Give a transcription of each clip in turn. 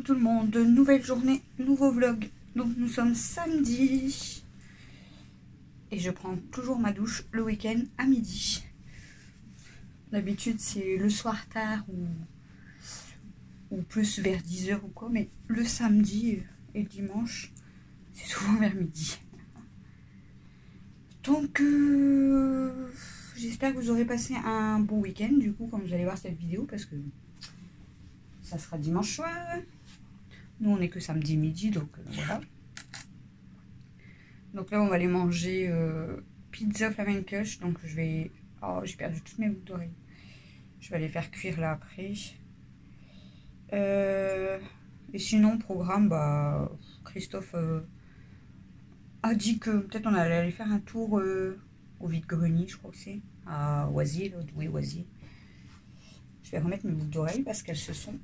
tout le monde, nouvelle journée, nouveau vlog. Donc nous sommes samedi et je prends toujours ma douche le week-end à midi. D'habitude c'est le soir tard ou plus vers 10 h ou quoi, mais le samedi et le dimanche c'est souvent vers midi. Donc j'espère que vous aurez passé un bon week-end du coup quand vous allez voir cette vidéo, parce que ça sera dimanche soir. Nous on est que samedi midi, donc voilà. Donc là on va aller manger pizza flamencush. Donc je vais... Oh, j'ai perdu toutes mes boucles d'oreilles. Je vais aller faire cuire là après. Et sinon programme, bah Christophe a dit que peut-être on allait aller faire un tour au vide-grenier, je crois que c'est à Oisy, là, oui, Oisy. Je vais remettre mes boucles d'oreilles parce qu'elles se sont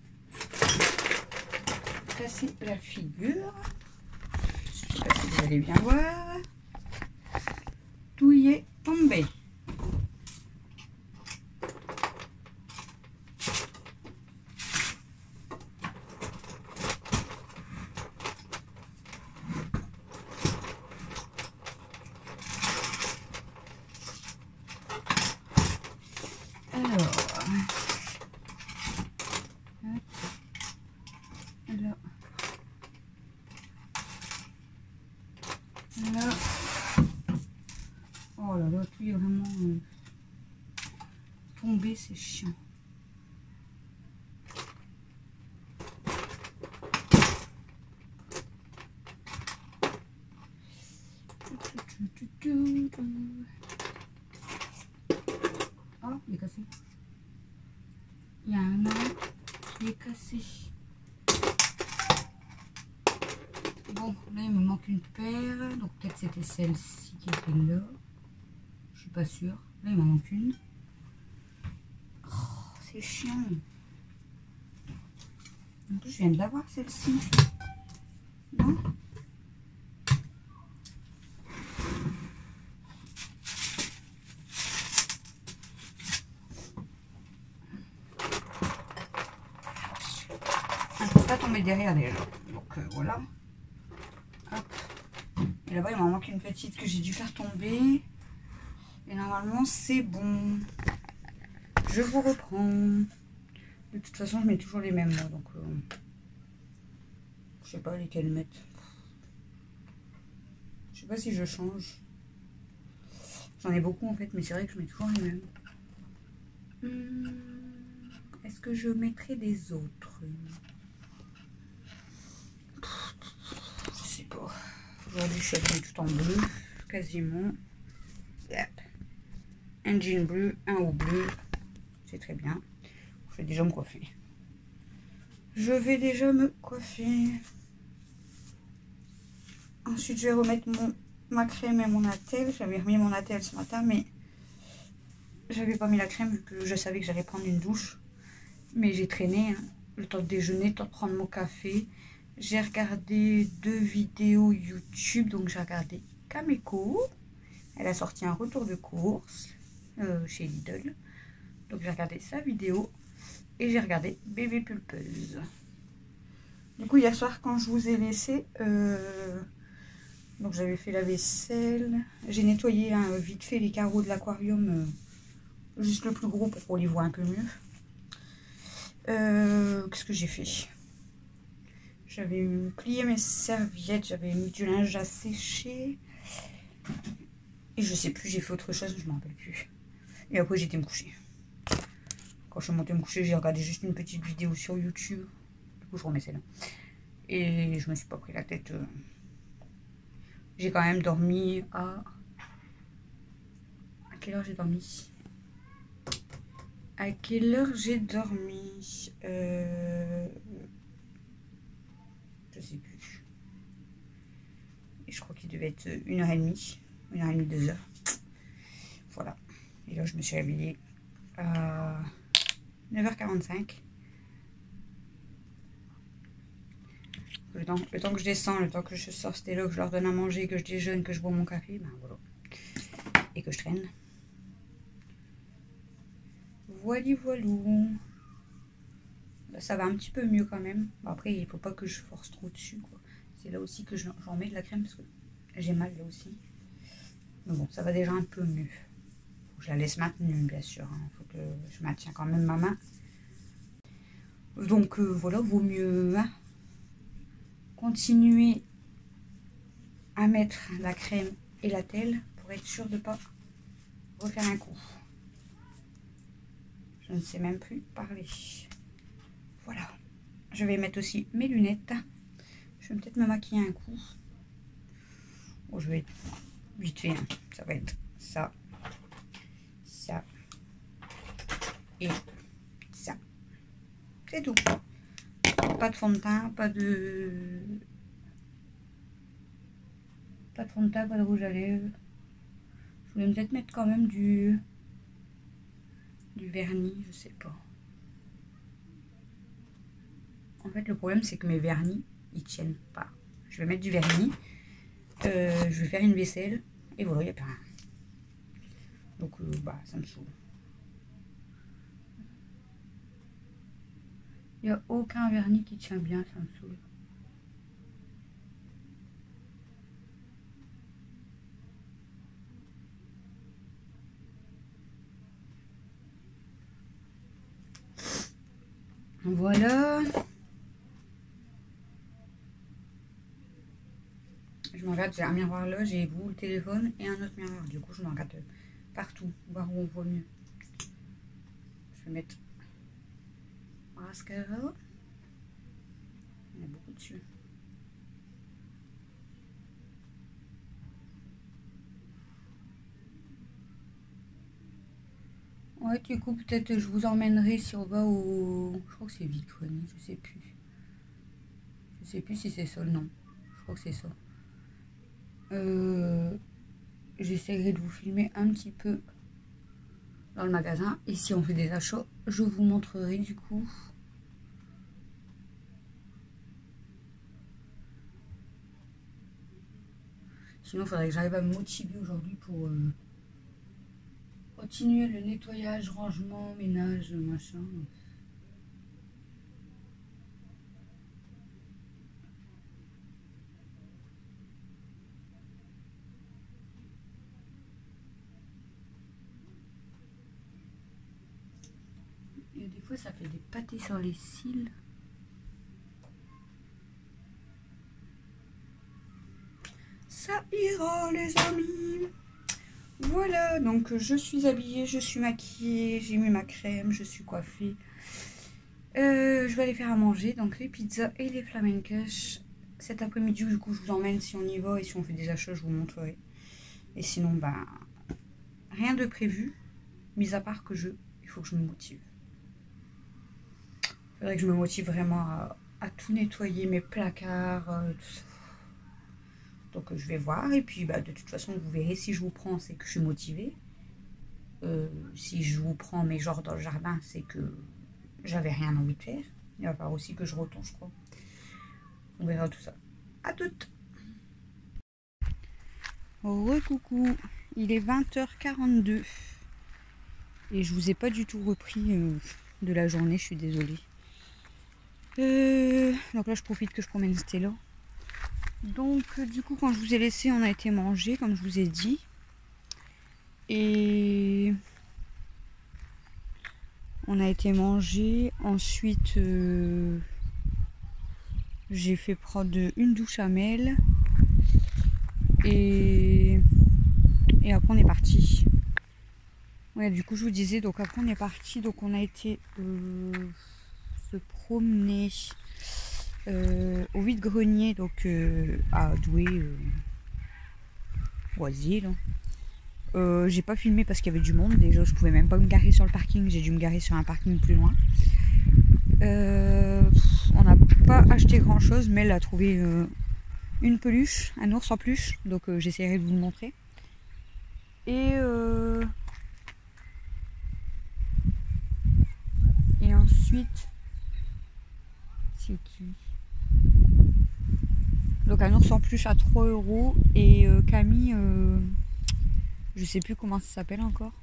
cassées la figure. Je sais pas si vous allez bien voir. Tout y est tombé. Là. Oh là là, tout est vraiment tombé, c'est chiant. Oh, il est cassé. Il y a un autre qui est cassé. Bon, là il me manque une paire, donc peut-être c'était celle-ci qui était là. Je suis pas sûre. Là il m'en manque une. Oh, c'est chiant. En plus, je viens de l'avoir celle-ci. Non? Je ne peux pas tomber derrière déjà. Donc voilà. Hop. Et là-bas il m'en manque une petite que j'ai dû faire tomber. Et normalement c'est bon. Je vous reprends. De toute façon je mets toujours les mêmes moi, donc je sais pas lesquelles mettre. Je sais pas si je change. J'en ai beaucoup en fait, mais c'est vrai que je mets toujours les mêmes. Est-ce que je mettrai des autres? Je sais pas. Aujourd'hui je suis habillée tout en bleu, quasiment. Un jean bleu, un haut bleu. C'est très bien. Je vais déjà me coiffer. Je vais déjà me coiffer. Ensuite, je vais remettre ma crème et mon attel. J'avais remis mon attel ce matin, mais j'avais pas mis la crème vu que je savais que j'allais prendre une douche. Mais j'ai traîné hein, le temps de déjeuner, le temps de prendre mon café. J'ai regardé 2 vidéos YouTube. Donc, j'ai regardé Kameko. Elle a sorti un retour de course chez Lidl. Donc, j'ai regardé sa vidéo. Et j'ai regardé Bébé Pulpeuse. Du coup, hier soir, quand je vous ai laissé, donc j'avais fait la vaisselle. J'ai nettoyé hein, vite fait les carreaux de l'aquarium, juste le plus gros pour qu'on les voit un peu mieux. Qu'est-ce que j'ai fait? J'avais plié mes serviettes, j'avais mis du linge à sécher. Et je sais plus, j'ai fait autre chose, je m'en rappelle plus. Et après, j'étais me coucher. Quand je suis montée me coucher, j'ai regardé juste une petite vidéo sur YouTube. Du coup, je remets celle-là. Et je me suis pas pris la tête. J'ai quand même dormi à... À quelle heure j'ai dormi? À quelle heure j'ai dormi? Je sais plus. Et je crois qu'il devait être 1h30. 1h30, 2h. Voilà. Et là, je me suis réveillée à 9h45. Le temps que je descends, le temps que je sors Stella, que je leur donne à manger, que je déjeune, que je bois mon café, ben voilà. Et que je traîne. Voilou voilou. Là, ça va un petit peu mieux quand même. Bon, après, il faut pas que je force trop dessus, quoi. C'est là aussi que j'en mets de la crème parce que j'ai mal là aussi. Mais bon, ça va déjà un peu mieux. Faut que je la laisse maintenue, bien sûr. Hein. Faut que je maintiens quand même ma main. Donc voilà, vaut mieux hein, continuer à mettre la crème et la telle pour être sûr de ne pas refaire un coup. Je ne sais même plus parler. Voilà. Je vais mettre aussi mes lunettes. Je vais peut-être me maquiller un coup. Bon, je vais vite fait. Hein. Ça va être ça, ça et ça. C'est tout. Pas de fond de teint, pas de fond de teint, pas de rouge à lèvres. Je voulais peut-être mettre quand même du vernis, je sais pas. En fait, le problème, c'est que mes vernis, ils tiennent pas. Je vais mettre du vernis. Je vais faire une vaisselle. Et voilà, il n'y a plus rien. Donc, bah, ça me saoule. Il n'y a aucun vernis qui tient bien, ça me saoule. Voilà. Je me regarde, j'ai un miroir là, j'ai vous, le téléphone et un autre miroir. Du coup, je me regarde partout, voir où on voit mieux. Je vais mettre mascara. Il y en a beaucoup dessus. Ouais, du coup, peut-être je vous emmènerai si on va au... Je crois que c'est Vide-Grenier, je sais plus. Je sais plus si c'est ça le nom. Je crois que c'est ça. J'essaierai de vous filmer un petit peu dans le magasin. Et si on fait des achats, je vous montrerai du coup. Sinon, il faudrait que j'arrive à me motiver aujourd'hui pour continuer le nettoyage, rangement, ménage, machin. Et des fois, ça fait des pâtés sur les cils. Ça ira, les amis. Voilà, donc je suis habillée, je suis maquillée, j'ai mis ma crème, je suis coiffée. Je vais aller faire à manger, donc les pizzas et les flamencos. Cet après-midi, du coup, je vous emmène si on y va et si on fait des achats, je vous montrerai. Et sinon, ben, rien de prévu, mis à part que il faut que je me motive. Il faudrait que je me motive vraiment à tout nettoyer, mes placards, tout ça. Donc je vais voir et puis bah, de toute façon vous verrez si je vous prends c'est que je suis motivée. Si je vous prends mais genre dans le jardin c'est que j'avais rien envie de faire. Il va falloir aussi que je retourne je crois. On verra tout ça. À toutes. Recoucou, il est 20h42 et je vous ai pas du tout repris de la journée, je suis désolée. Donc là je profite que je promène Stella. Donc du coup quand je vous ai laissé on a été manger comme je vous ai dit et on a été manger ensuite j'ai fait prendre une douche à Mel et après on est parti. Ouais, du coup je vous disais donc après on est parti donc on a été se promener au Vide-Grenier, donc à Douai, Oisier. J'ai pas filmé parce qu'il y avait du monde. Déjà, je pouvais même pas me garer sur le parking. J'ai dû me garer sur un parking plus loin. On n'a pas acheté grand chose, mais elle a trouvé une peluche, un ours en peluche. Donc j'essaierai de vous le montrer. Et ensuite, c'est qui? Donc un ours en peluche à 3 € et Camille, je sais plus comment ça s'appelle encore.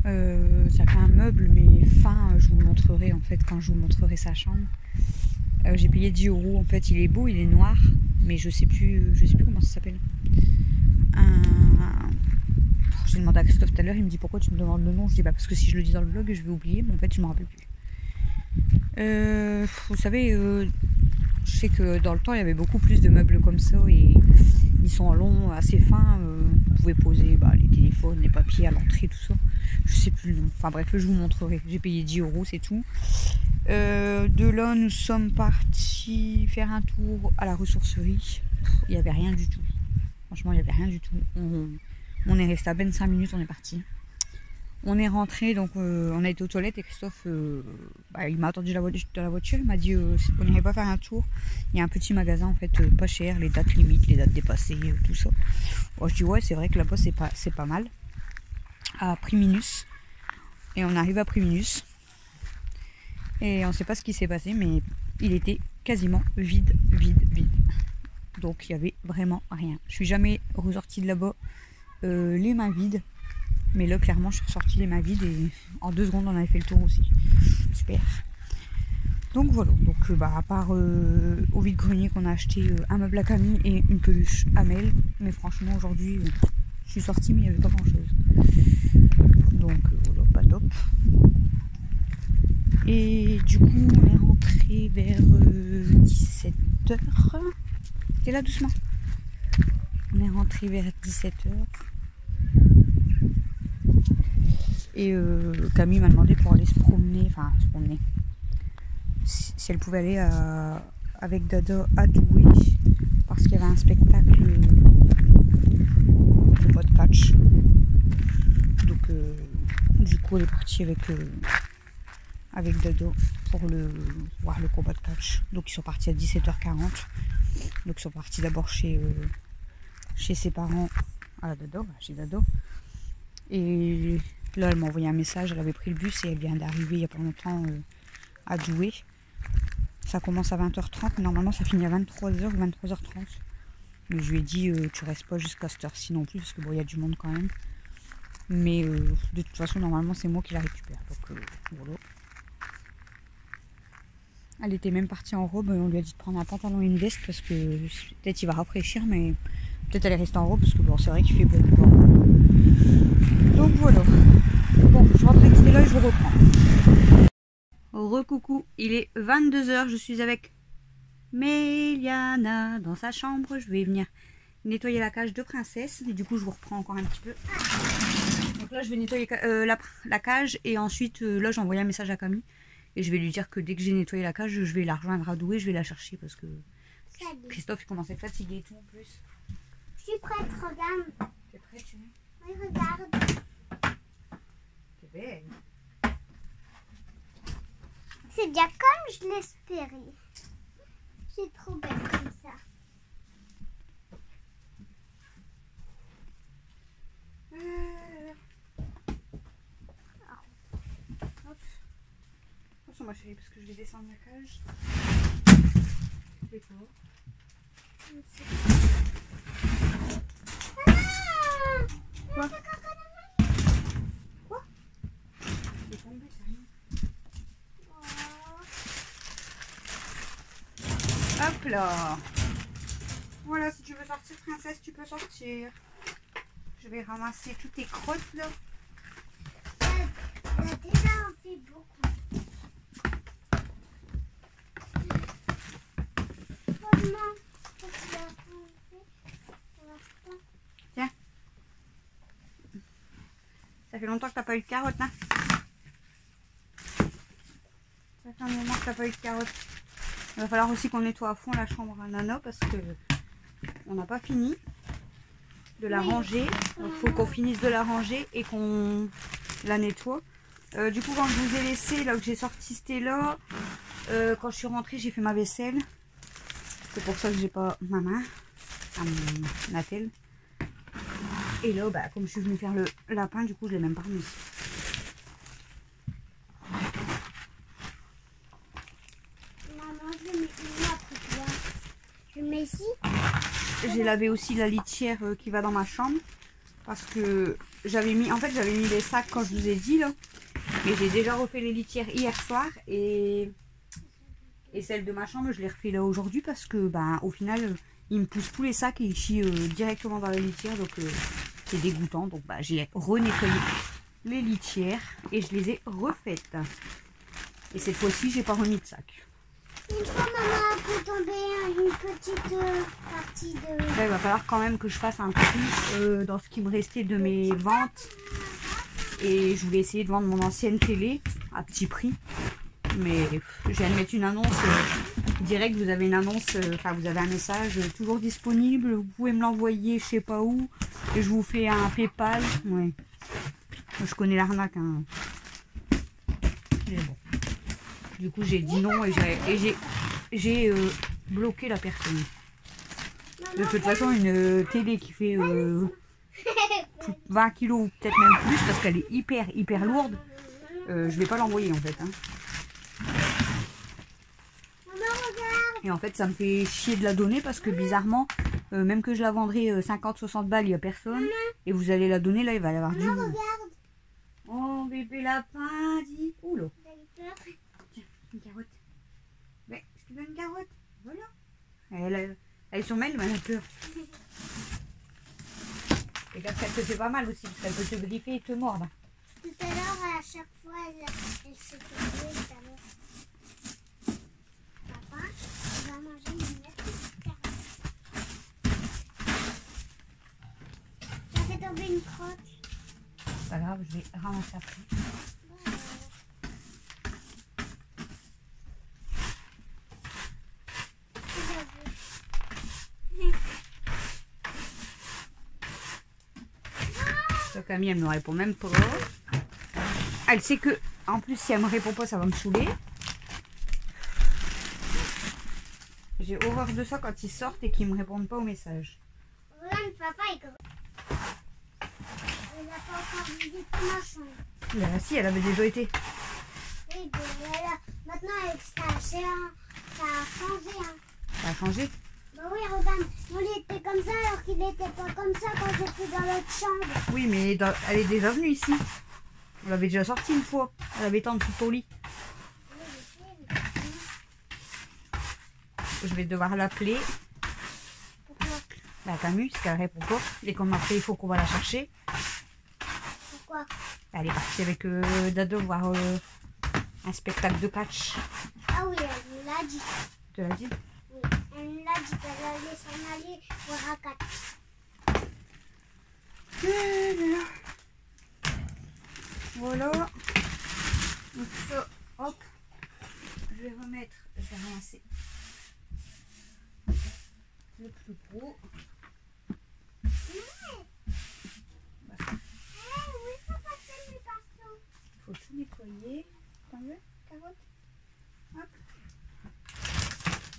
Ça fait un meuble, mais fin, je vous le montrerai en fait quand je vous montrerai sa chambre. J'ai payé 10 € en fait, il est beau, il est noir, mais je sais plus comment ça s'appelle. J'ai demandé à Christophe tout à l'heure, il me dit pourquoi tu me demandes le nom. Je dis bah parce que si je le dis dans le vlog, je vais oublier, mais en fait je m'en rappelle plus. Vous savez, je sais que dans le temps il y avait beaucoup plus de meubles comme ça et ils sont longs, assez fins. Vous pouvez poser les téléphones, les papiers à l'entrée, tout ça. Je sais plus le nom. Enfin bref, je vous montrerai. J'ai payé 10 €, c'est tout. De là, nous sommes partis faire un tour à la ressourcerie. Il n'y avait rien du tout. Franchement, il n'y avait rien du tout. On est resté à peine 5 minutes, on est parti. On est rentré, donc on a été aux toilettes et Christophe, il m'a attendu dans la voiture. Il m'a dit on n'irait pas faire un tour. Il y a un petit magasin en fait pas cher, les dates limites, les dates dépassées, tout ça. Bon, je dis ouais, c'est vrai que là-bas c'est pas mal. À Priminus. Et on arrive à Priminus. Et on ne sait pas ce qui s'est passé, mais il était quasiment vide. Donc il n'y avait vraiment rien. Je suis jamais ressortie de là-bas les mains vides. Mais là, clairement, je suis ressortie les mains vides et en 2 secondes, on avait fait le tour aussi. Super. Donc voilà. Donc, à part au vide-grenier qu'on a acheté un meuble à Camille et une peluche à Mel. Mais franchement, aujourd'hui, je suis sortie, mais il n'y avait pas grand-chose. Donc voilà, pas top. Et du coup, on est rentré vers 17 h. T'es là doucement. On est rentré vers 17 h. Et Camille m'a demandé pour aller se promener, si elle pouvait aller avec Dada à Douai, parce qu'il y avait un spectacle de mode catch. Donc du coup elle est partie avec Dada pour voir le combat de catch. Donc ils sont partis à 17 h 40. Donc ils sont partis d'abord chez ses parents à Dada, chez Dada. Et là, elle m'a envoyé un message, elle avait pris le bus et elle vient d'arriver il n'y a pas longtemps à Douai. Ça commence à 20 h 30, mais normalement ça finit à 23 h ou 23 h 30. Mais je lui ai dit, tu restes pas jusqu'à cette heure-ci non plus, parce que bon, il y a du monde quand même. Mais de toute façon, normalement, c'est moi qui la récupère. Donc voilà. Elle était même partie en robe, on lui a dit de prendre un pantalon et une veste, parce que peut-être il va rafraîchir, mais peut-être elle est restée en robe, parce que bon, c'est vrai qu'il fait beau. Donc voilà. Bon, je rentre avec Stella et je vous reprends. Recoucou, il est 22 h, je suis avec Méliana dans sa chambre. Je vais venir nettoyer la cage de Princesse et du coup je vous reprends encore un petit peu. Donc là je vais nettoyer la cage et ensuite là j'ai envoyé un message à Camille et je vais lui dire que dès que j'ai nettoyé la cage je vais la rejoindre à Douai, je vais la chercher parce que Christophe il commence à être fatigué et tout en plus. Je suis prête, regarde. T'es prête, tu veux? Oui, regarde. T'es belle. C'est bien comme je l'espérais. C'est trop belle comme ça. Hop. Attention ma chérie parce que je vais descendre la cage. C'est quoi? Quoi? Quoi? C'est tombé, c'est rien. Hop là. Voilà, si tu veux sortir Princesse, tu peux sortir. Je vais ramasser toutes tes crottes là. Elle a déjà en fait beaucoup. Maman, tiens. Ça fait longtemps que t'as pas eu de carottes, hein? Ça fait un moment que t'as pas eu de carottes. Il va falloir aussi qu'on nettoie à fond la chambre à Nana parce que on n'a pas fini de la ranger. Donc il faut qu'on finisse de la ranger et qu'on la nettoie. Du coup quand je vous ai laissé, là que j'ai sorti Stella, quand je suis rentrée j'ai fait ma vaisselle. C'est pour ça que j'ai pas ma main à mon attel. Et là comme je suis venue faire le lapin, du coup je l'ai même pas remis. J'ai lavé aussi la litière qui va dans ma chambre. Parce que j'avais mis, en fait j'avais mis les sacs quand je vous ai dit là. Mais j'ai déjà refait les litières hier soir et celle de ma chambre je l'ai refait là aujourd'hui parce que ben au final il me pousse tous les sacs et il chie directement dans la litière, donc c'est dégoûtant. Donc bah, j'ai renettoyé les litières et je les ai refaites. Et cette fois-ci j'ai pas remis de sac. Une fois maman a fait tomber une petite partie de... Là, il va falloir quand même que je fasse un tri dans ce qui me restait de mes ventes. Et je voulais essayer de vendre mon ancienne télé à petit prix. Mais je viens de mettre une annonce direct. Vous avez une annonce, enfin vous avez un message toujours disponible. Vous pouvez me l'envoyer je sais pas où. Et je vous fais un PayPal. Ouais. Je connais l'arnaque. Hein. Mais bon. Du coup j'ai dit non et j'ai bloqué la personne. De toute façon une télé qui fait 20 kilos ou peut-être même plus parce qu'elle est hyper lourde. Je vais pas l'envoyer en fait. Hein. Et en fait ça me fait chier de la donner parce que bizarrement, même que je la vendrai 50-60 balles, il n'y a personne. Et vous allez la donner là, il va y avoir du... Oh bébé lapin, dis. Oula. Tiens, une carotte. Ouais, je te donne une carotte. Voilà. Elle sont belles, mais elle a peur. Regarde qu'elle te fait pas mal aussi, parce qu'elle peut te griffer et te mordre. Tout à l'heure, à chaque fois, elle s'est tombée tout à l'heure. Papa, tu vas manger une petite carotte. Ça fait tomber une crotte. C'est pas grave, je vais ramasser après. Camille, elle me répond même pas. Elle sait que, en plus, si elle me répond pas, ça va me saouler. J'ai horreur de ça quand ils sortent et qu'ils me répondent pas aux messages. Regarde, papa, il n'a pas encore visité ma chambre. Là, si, elle avait déjà été. Oui, maintenant, ça a changé. Hein. Ça a changé? Bah oui, regarde, il était comme ça alors qu'il n'était pas comme ça quand j'étais dans l'autre chambre. Oui, mais elle est déjà venue ici. On l'avait déjà sortie une fois. Elle avait été en dessous de ton lit. Je vais devoir l'appeler. Pourquoi? Bah, Camus, parce qu'elle répond pas. Dès qu'on m'appelle, il faut qu'on va la chercher. Pourquoi? Elle est partie avec Dado voir un spectacle de catch. Ah oui, elle l'a dit. Tu l'as dit? Oui, elle l'a dit qu'elle allait s'en aller voir un catch. Voilà. Donc ça, hop. Je vais remettre, je vais ramasser le plus gros. Faut tout nettoyer. T'en veux, carotte? Hop.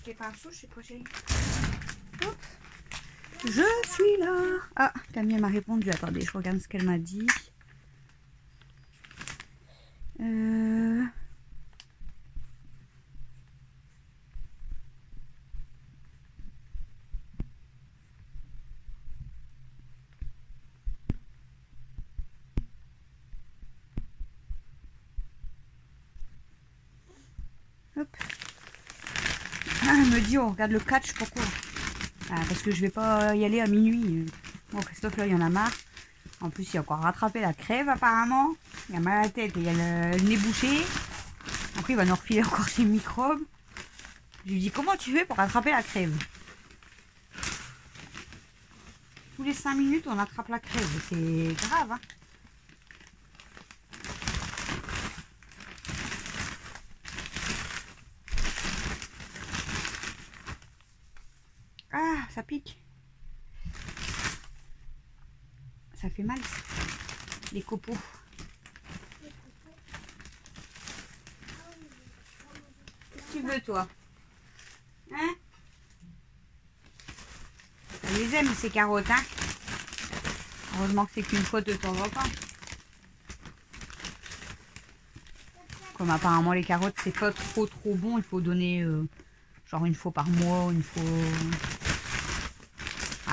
J'ai pas un sou, je sais pas, chérie. Hop. Je suis là. Ah, Camille m'a répondu. Attendez, je regarde ce qu'elle m'a dit. Hop. Ah, elle me dit on regarde le catch, pourquoi? Parce que je vais pas y aller à minuit. Bon, Christophe là il y en a marre. En plus il a encore rattrapé la crève apparemment. Il a mal à la tête et il a le nez bouché. Après il va nous refiler encore ses microbes. Je lui dis comment tu fais pour rattraper la crève? Tous les 5 minutes on attrape la crève, c'est grave hein. Ah, ça pique. Ça fait mal. Les copeaux. Qu'est-ce que tu veux, toi? Hein? Elle les aime, ces carottes, hein? Heureusement que c'est qu'une fois de temps en temps. Comme apparemment les carottes, c'est pas trop bon. Il faut donner genre une fois par mois, une fois...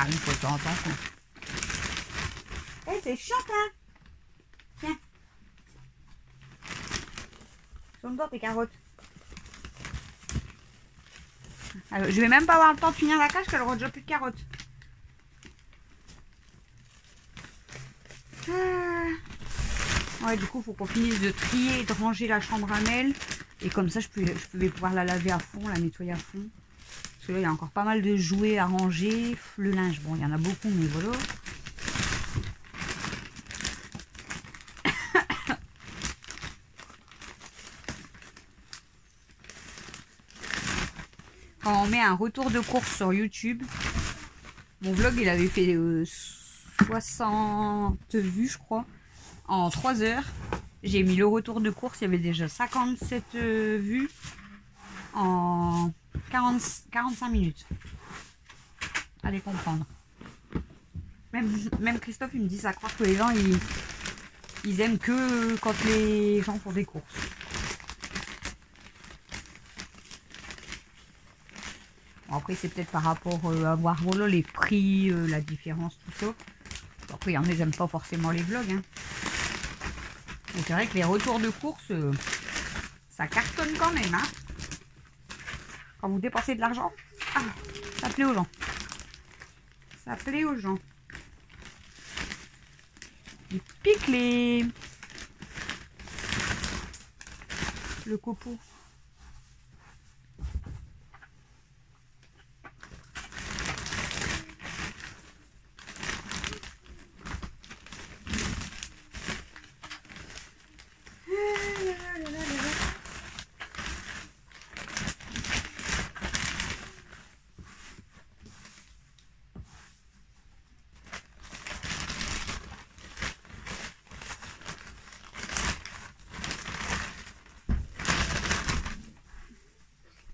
Ah, une fois de temps en temps, quoi. c'est chiant, hein. Tiens. Tourne-toi tes carottes. Alors, je vais même pas avoir le temps de finir la cage qu'elle aura déjà plus de carottes. Ouais, du coup, il faut qu'on finisse de trier et de ranger la chambre à Mel. Et comme ça, je vais pouvoir la laver à fond, la nettoyer à fond. Parce que là, il y a encore pas mal de jouets à ranger. Le linge, bon, il y en a beaucoup, mais voilà. Quand on met un retour de course sur YouTube, mon vlog, il avait fait 60 vues, je crois, en 3 heures. J'ai mis le retour de course, il y avait déjà 57 vues en 45 minutes. Allez comprendre. Même Christophe, il me dit ça, croire que les gens, ils aiment que quand les gens font des courses. Bon, après, c'est peut-être par rapport à voir voilà, les prix, la différence, tout ça. Après, il y en a, ils n'aiment pas forcément les vlogs. Hein. Mais c'est vrai que les retours de course, ça cartonne quand même. Hein. Quand vous dépensez de l'argent, ça plaît aux gens. Ça plaît aux gens. Il pique le copeau.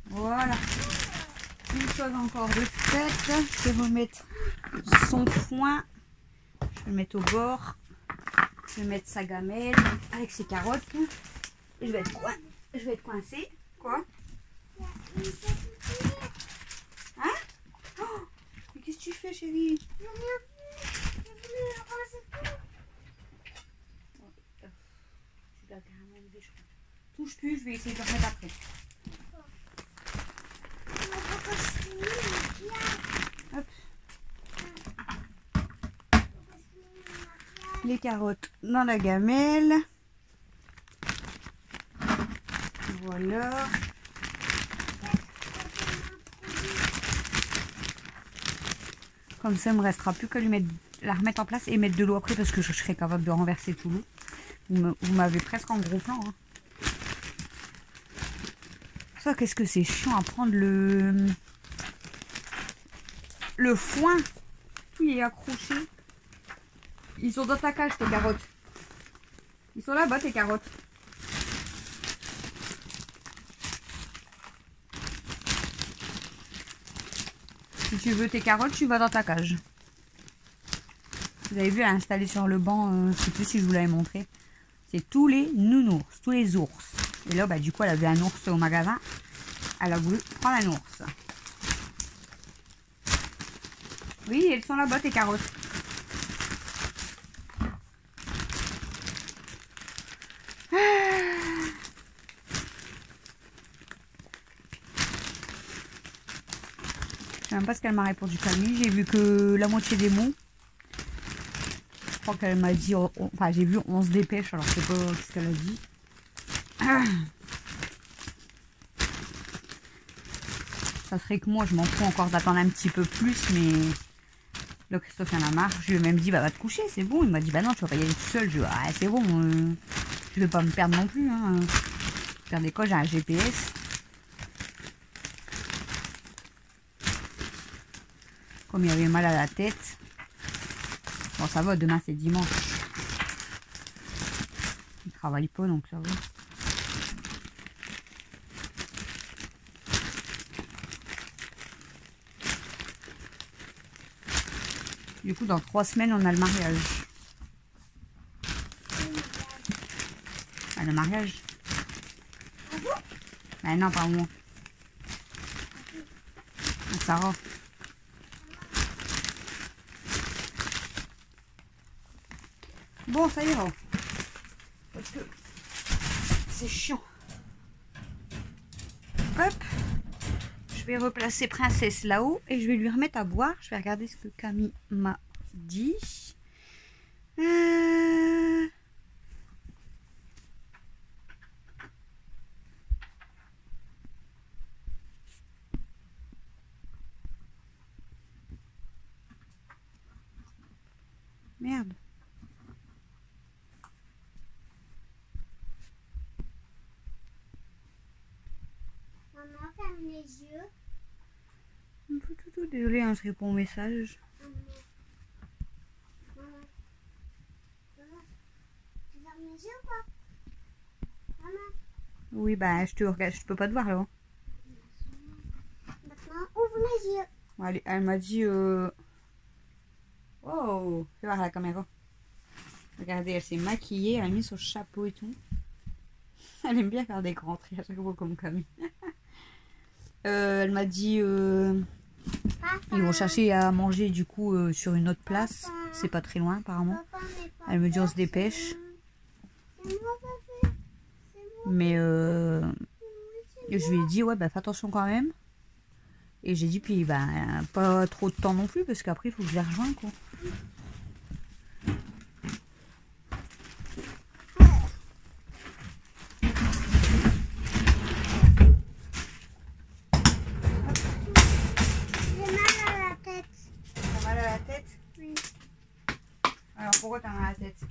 Voilà. Une chose encore de faite, je vais remettre son foin. Je vais le mettre au bord. Je vais mettre sa gamelle avec ses carottes. Et je vais être coincée. Quoi? Hein? Oh, mais qu'est-ce que tu fais, chérie? Tu dois carrément enlever, je crois. Touche plus, je vais essayer de le remettre après. Hop. Les carottes dans la gamelle. Voilà. Comme ça, il ne me restera plus qu'à la remettre en place et mettre de l'eau après parce que je serai capable de renverser tout l'eau. Vous m'avez presque en gros plan. Hein. Ça, qu'est-ce que c'est chiant à prendre le foin. Tout y est accroché. Ils sont dans ta cage, tes carottes. Ils sont là-bas, tes carottes. Si tu veux tes carottes, tu vas dans ta cage. Vous avez vu, elle est installée sur le banc. Je ne sais plus si je vous l'avais montré. C'est tous les nounours, tous les ours. Et là, bah, du coup, elle a vu un ours au magasin. Elle a voulu prendre un ours. Oui, elles sont là-bas, tes carottes. Je sais même pas ce qu'elle m'a répondu, Camille. J'ai vu que la moitié des mots. Je crois qu'elle m'a dit... Enfin, j'ai vu on se dépêche, alors je sais pas ce qu'elle a dit. Ça serait que moi, je m'en fous encore d'attendre un petit peu plus, mais... Là, Christophe en a marre. Je lui ai même dit, bah, va te coucher, c'est bon. Il m'a dit, bah non, tu vas pas y aller tout seul. Je lui ai dit, ah, c'est bon, je vais pas me perdre non plus. Hein. Regardez quoi, j'ai un GPS. Comme il avait mal à la tête. Bon, ça va, demain c'est dimanche. Il travaille pas, donc ça va. Du coup, dans 3 semaines, on a le mariage. Ah, le mariage? Ah non, pas moi. Ah, Sarah. Bon, ça ira. Parce que c'est chiant. Hop. Je vais replacer Princesse là-haut et je vais lui remettre à boire. Je vais regarder ce que Camille m'a dit. Merde. Maman, ferme les yeux. Désolée, hein, je réponds au message. Maman, tu fermes les yeux ou pas? Maman. Oui, bah je peux pas te voir là. Hein. Maintenant, ouvre les yeux. Bon, elle m'a dit oh, fais voir la caméra. Regardez, elle s'est maquillée, elle a mis son chapeau et tout. Elle aime bien faire des grands traits à chaque fois comme Camille. Elle m'a dit ils vont chercher à manger du coup sur une autre place. C'est pas très loin apparemment. Elle me dit on se dépêche. Mais je lui ai dit ouais bah fais attention quand même. Et j'ai dit puis bah pas trop de temps non plus parce qu'après il faut que je les rejoigne quoi. J'ai mal à la tête. T'as mal à la tête? Oui. Alors pourquoi t'as mal à la tête?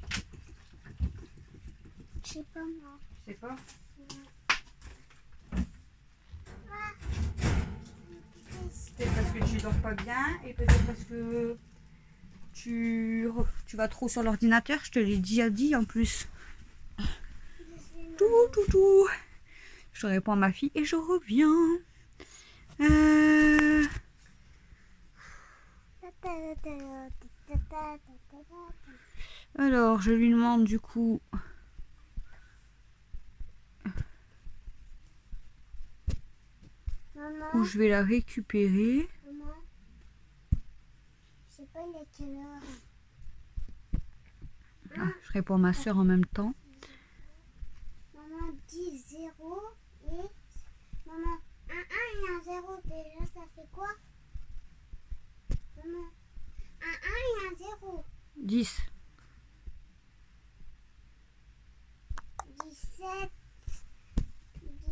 Je sais pas moi. Je sais pas. Peut-être parce que tu dors pas bien et peut-être parce que tu vas trop sur l'ordinateur. Je te l'ai déjà dit en plus. Tout. Je réponds à ma fille et je reviens. Alors, je lui demande du coup Maman, où je vais la récupérer. maman, je sais pas il est quelle heure. Ah, je réponds à ma soeur en même temps. Maman dit 0 et maman, un 1 et un 0 déjà ça fait quoi? Maman, un 1 et un 0. 10.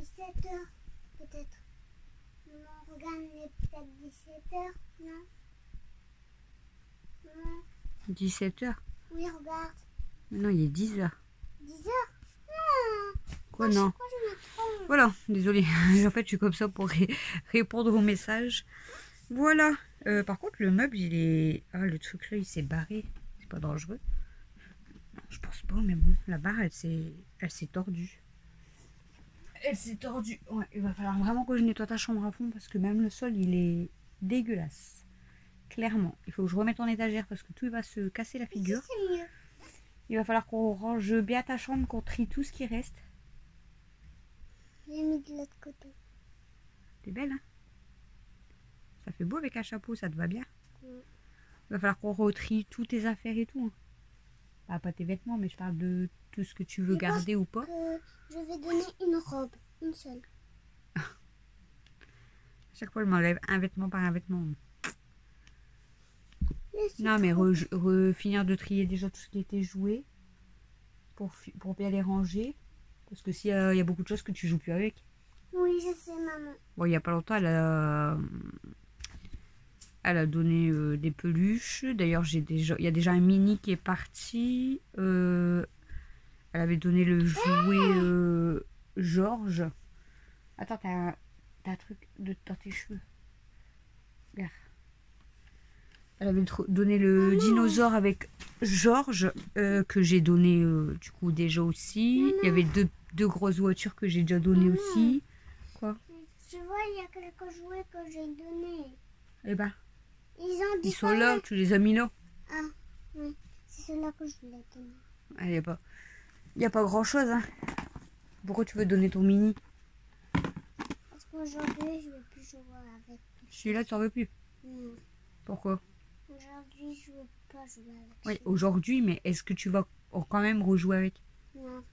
17 heures peut-être. Maman, regarde, il est peut-être 17 heures, non? Maman, 17 h. oui, regarde. Non, il est 10 h. 10 heures? Non. Quoi non? Pourquoi je me trompe? Voilà, désolée. En fait, je suis comme ça pour répondre aux messages. Voilà. Par contre, le meuble, il est... Ah, le truc là, il s'est barré. C'est pas dangereux. Je pense pas, mais bon. La barre, elle s'est tordue. Elle s'est tordue. Ouais, il va falloir vraiment que je nettoie ta chambre à fond parce que même le sol, il est dégueulasse. Clairement. Il faut que je remette en étagère parce que tout va se casser la figure. Ici, c'est mieux. Il va falloir qu'on range bien ta chambre, qu'on trie tout ce qui reste. J'ai mis de l'autre côté. T'es belle, hein? Ça fait beau avec un chapeau, ça te va bien. Mm. Il va falloir qu'on retrie toutes tes affaires et tout. Hein. Bah, pas tes vêtements, mais je parle de tout ce que tu veux Je pense garder ou pas. que je vais donner une robe, une seule. À chaque fois, je m'enlève un vêtement par un vêtement. Non, mais finir de trier déjà tout ce qui était joué pour bien les ranger. Parce que s'il y a beaucoup de choses que tu joues plus avec. Oui, je sais, maman. Bon, il n'y a pas longtemps, elle a donné des peluches. D'ailleurs, il y a déjà un mini qui est parti. Elle avait donné le jouet Georges. Attends, t'as un truc dans tes cheveux. Regarde. Elle avait donné le dinosaure avec Georges que j'ai donné du coup déjà aussi. Il y avait deux grosses voitures que j'ai déjà donné aussi. Quoi? Je vois, il y a quelques jouets que j'ai donnés. Eh ben, Ils sont là, tu les as mis là. Ah, oui, c'est ceux-là que je voulais donner. Ah, il n'y a pas grand chose. Hein. Pourquoi tu veux donner ton mini? Parce qu'aujourd'hui, je ne vais plus jouer avec. Celui-là, tu n'en veux plus? Non. Pourquoi? Aujourd'hui, aujourd'hui, je veux pas jouer avec Oui, ça. aujourd'hui, mais est-ce que tu vas quand même rejouer avec? Non.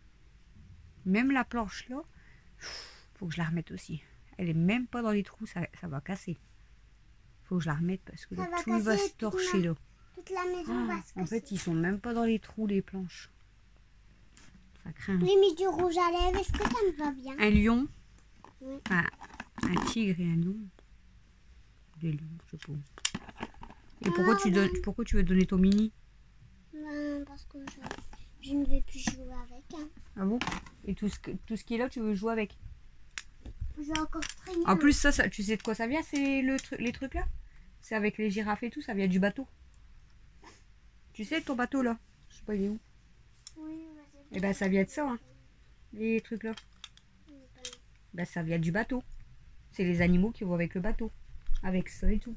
Même la planche là, faut que je la remette aussi. Elle est même pas dans les trous, ça va casser. Faut que je la remette parce que là, Ça va tout va casser se torcher là. toute la maison va se En fait, casser. ils sont même pas dans les trous, les planches. Ça craint. J'ai mis du rouge à lèvres, est-ce que ça me va bien? Un lion, Oui. enfin, un tigre et un lion. Des lions, je sais pas. Et pourquoi tu veux donner ton mini? Ben, parce que je ne vais plus jouer avec. Hein. Ah bon? Et tout ce qui est là, tu veux jouer avec? J'ai encore traîné. En plus, ça, tu sais de quoi ça vient, c'est les trucs là? C'est avec les girafes et tout, ça vient du bateau. Tu sais, ton bateau là? Je sais pas, il est où? Oui, vas-y. Et ben, ça vient de ça, hein, les trucs là. Ben, ça vient du bateau. C'est les animaux qui vont avec le bateau. Avec ça et tout.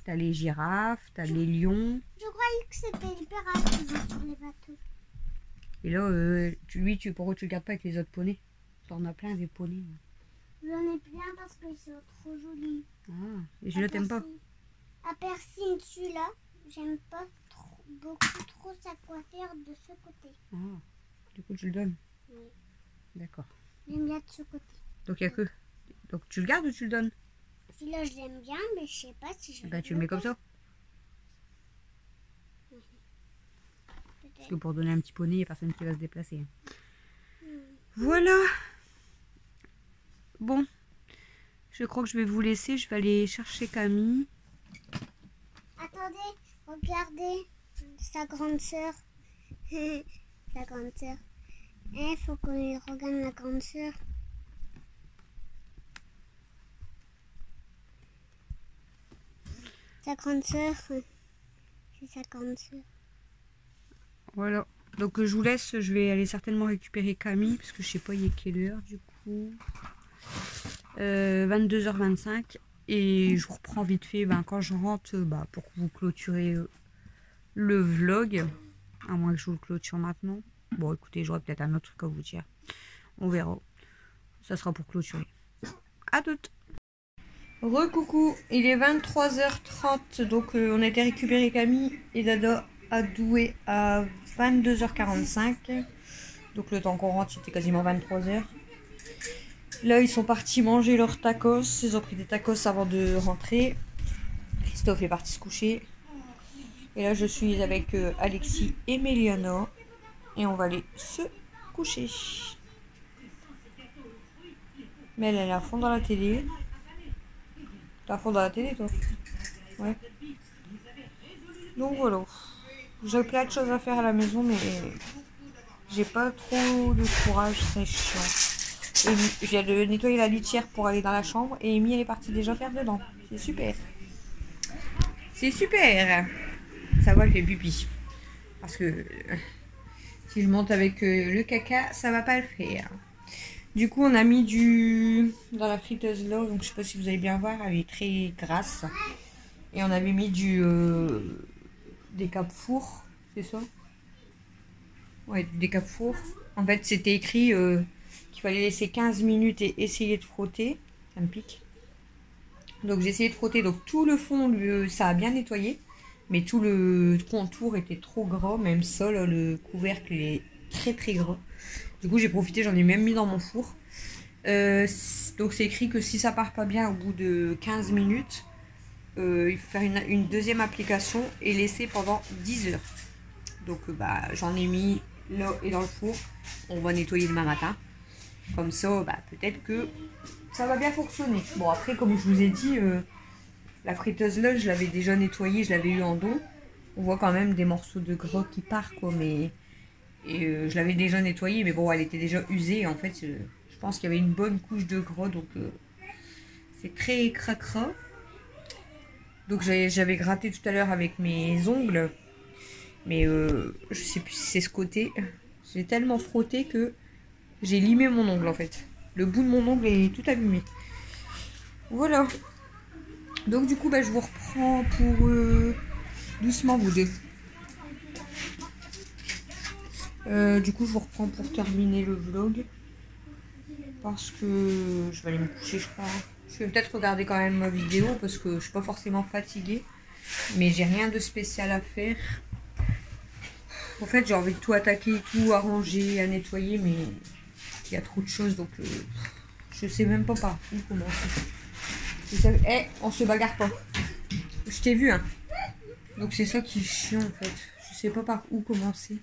T'as les girafes, t'as les lions. Je croyais que c'était les pirates qui vont sur les bateaux. Et là, pourquoi tu le gardes pas avec les autres poneys? T'en as plein des poneys. J'en ai plein parce qu'ils sont trop jolis. Ah, et je le t'aime pas. À Persine, celui-là, j'aime pas beaucoup trop sa coiffure de ce côté. Ah, du coup, tu le donnes? Oui. D'accord. J'aime bien de ce côté. Donc, il y a que. Donc, tu le gardes ou tu le donnes? Celui-là, je l'aime bien, mais je sais pas si je Ben, tu le mets comme ça. Parce que pour donner un petit poney, il n'y a personne qui va se déplacer. Voilà. Bon. Je crois que je vais vous laisser. Je vais aller chercher Camille. Attendez, regardez sa grande sœur. Sa grande sœur. Il faut qu'on regarde la grande sœur. Sa grande sœur. C'est sa grande sœur. Voilà. Donc je vous laisse. Je vais aller certainement récupérer Camille. Parce que je sais pas il est quelle heure du coup. 22h25. Et je vous reprends vite fait quand je rentre pour vous clôturer le vlog. À moins que je vous le clôture maintenant. Bon écoutez, j'aurai peut-être un autre truc à vous dire. On verra. Ça sera pour clôturer. À toutes. Recoucou, il est 23h30. Donc on a été récupérer Camille et Dada à Douai à 22h45. Donc le temps qu'on rentre, c'était quasiment 23h. Là, ils sont partis manger leurs tacos. Ils ont pris des tacos avant de rentrer. Christophe est parti se coucher. Et là, je suis avec Alexis et Méliana. Et on va aller se coucher. Mais elle est à fond dans la télé. T'es à fond dans la télé, toi? Ouais. Donc voilà. J'ai plein de choses à faire à la maison, mais j'ai pas trop de courage. C'est chiant. Et j'ai de nettoyer la litière pour aller dans la chambre. Et Amy, elle est partie déjà faire dedans. C'est super. C'est super. Ça va, elle fait pipi. Parce que si je monte avec le caca, ça va pas le faire. Du coup, on a mis dans la friteuse là. Donc, je sais pas si vous allez bien voir. Elle est très grasse. Et on avait mis des capes-four. C'est ça? Ouais, des capes-four. En fait, c'était écrit qu'il fallait laisser 15 minutes et essayer de frotter. Ça me pique. Donc, j'ai essayé de frotter. Donc, tout le fond, ça a bien nettoyé. Mais tout le contour était trop gras. Même ça, là, le couvercle est très très gras. Du coup, j'ai profité, j'en ai même mis dans mon four. Donc, c'est écrit que si ça part pas bien au bout de 15 minutes, il faut faire une deuxième application et laisser pendant 10 heures. Donc, j'en ai mis là et dans le four. On va nettoyer demain matin. Comme ça, peut-être que ça va bien fonctionner. Bon, après, comme je vous ai dit, la friteuse là, je l'avais déjà nettoyée, je l'avais eu en don. On voit quand même des morceaux de gras qui partent, quoi, mais... Et je l'avais déjà nettoyée, mais bon, elle était déjà usée. En fait, je pense qu'il y avait une bonne couche de gras, donc c'est très cracra. Donc j'avais gratté tout à l'heure avec mes ongles, mais je sais plus si c'est ce côté. J'ai tellement frotté que j'ai limé mon ongle en fait. Le bout de mon ongle est tout abîmé. Voilà. Donc du coup, je vous reprends pour doucement vous deux. Du coup, je vous reprends pour terminer le vlog. Parce que je vais aller me coucher, je crois. Je vais peut-être regarder quand même ma vidéo parce que je suis pas forcément fatiguée. Mais j'ai rien de spécial à faire. En fait, j'ai envie de tout attaquer, tout arranger, à nettoyer, mais il y a trop de choses, donc je sais même pas par où commencer. Eh, on se bagarre pas. Je t'ai vu, hein. Donc c'est ça qui est chiant, en fait. Je sais pas par où commencer.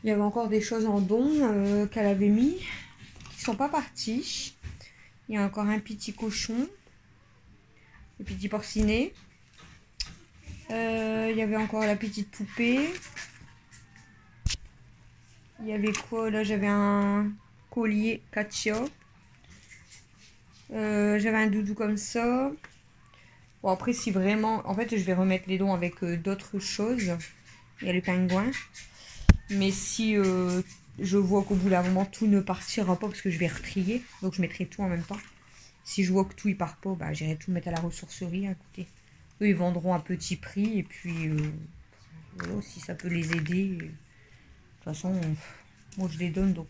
Il y avait encore des choses en don qu'elle avait mis, qui sont pas parties. Il y a encore un petit cochon, un petit porcinet. Il y avait encore la petite poupée. Il y avait quoi là? J'avais un collier Katia. J'avais un doudou comme ça. Bon, après, si vraiment... En fait, je vais remettre les dons avec d'autres choses. Il y a le pingouin. Mais si je vois qu'au bout d'un moment, tout ne partira pas, parce que je vais retrier. Donc, je mettrai tout en même temps. Si je vois que tout ne part pas, bah, j'irai tout mettre à la ressourcerie. Hein, écoutez. Eux, ils vendront à petit prix. Et puis, voilà, si ça peut les aider. De toute façon, moi, je les donne. Donc,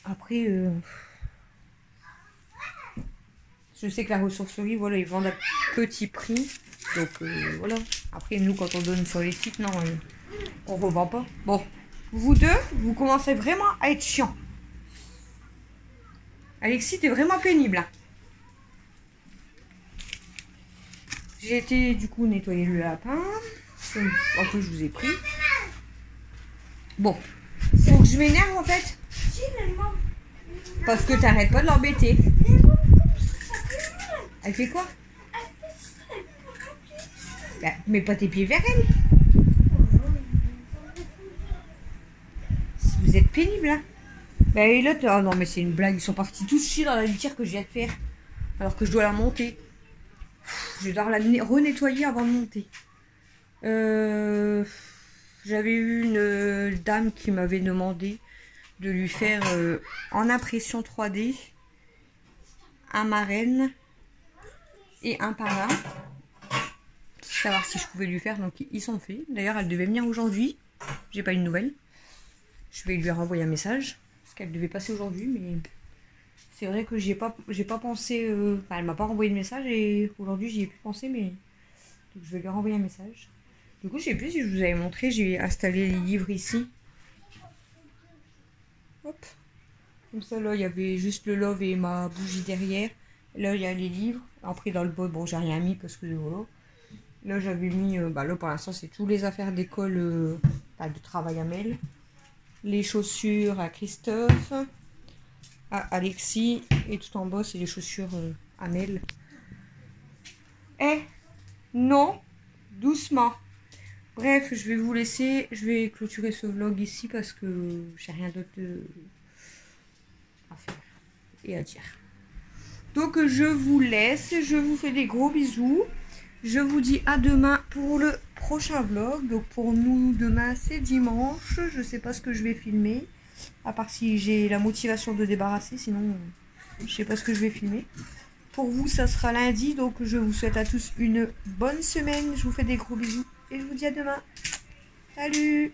après... je sais que la ressourcerie, voilà, ils vendent à petit prix. Donc, voilà. Après, nous, quand on donne sur les sites, non, on revend pas. Bon, vous deux, vous commencez vraiment à être chiant. Alexis, t'es vraiment pénible. Hein. J'ai été, du coup, nettoyer le lapin. Un peu, je vous ai pris. Bon, faut que je m'énerve, en fait. Parce que t'arrêtes pas de l'embêter. Elle fait quoi? Bah, mets pas tes pieds vers elle. Si vous êtes pénible, hein. Bah, et l'autre, oh non, mais c'est une blague. Ils sont partis tous chier dans la litière que je viens de faire. Alors que je dois la monter. Je dois la renettoyer avant de monter. J'avais eu une dame qui m'avait demandé de lui faire en impression 3D un marraine et un parrain. Savoir si je pouvais lui faire, donc ils sont faits. D'ailleurs, elle devait venir aujourd'hui. J'ai pas eu de nouvelles. Je vais lui renvoyer un message parce qu'elle devait passer aujourd'hui, mais c'est vrai que j'ai pas pensé. Enfin, elle m'a pas renvoyé de message et aujourd'hui j'y ai pu penser, mais donc, je vais lui renvoyer un message. Du coup, je sais plus si je vous avais montré. J'ai installé les livres ici. Hop. Comme ça, là, il y avait juste le love et ma bougie derrière. Là, il y a les livres. Après, dans le bol, bon, j'ai rien mis parce que voilà. Là, j'avais mis, bah là, pour l'instant, c'est tous les affaires d'école, de travail à Mel. Les chaussures à Christophe, à Alexis. Et tout en bas, c'est les chaussures à Mel. Eh, non, doucement. Bref, je vais vous laisser. Je vais clôturer ce vlog ici parce que j'ai rien d'autre à faire et à dire. Donc, je vous laisse. Je vous fais des gros bisous. Je vous dis à demain pour le prochain vlog. Donc pour nous, demain c'est dimanche. Je sais pas ce que je vais filmer. À part si j'ai la motivation de débarrasser. Sinon, je sais pas ce que je vais filmer. Pour vous, ça sera lundi. Donc je vous souhaite à tous une bonne semaine. Je vous fais des gros bisous. Et je vous dis à demain. Salut!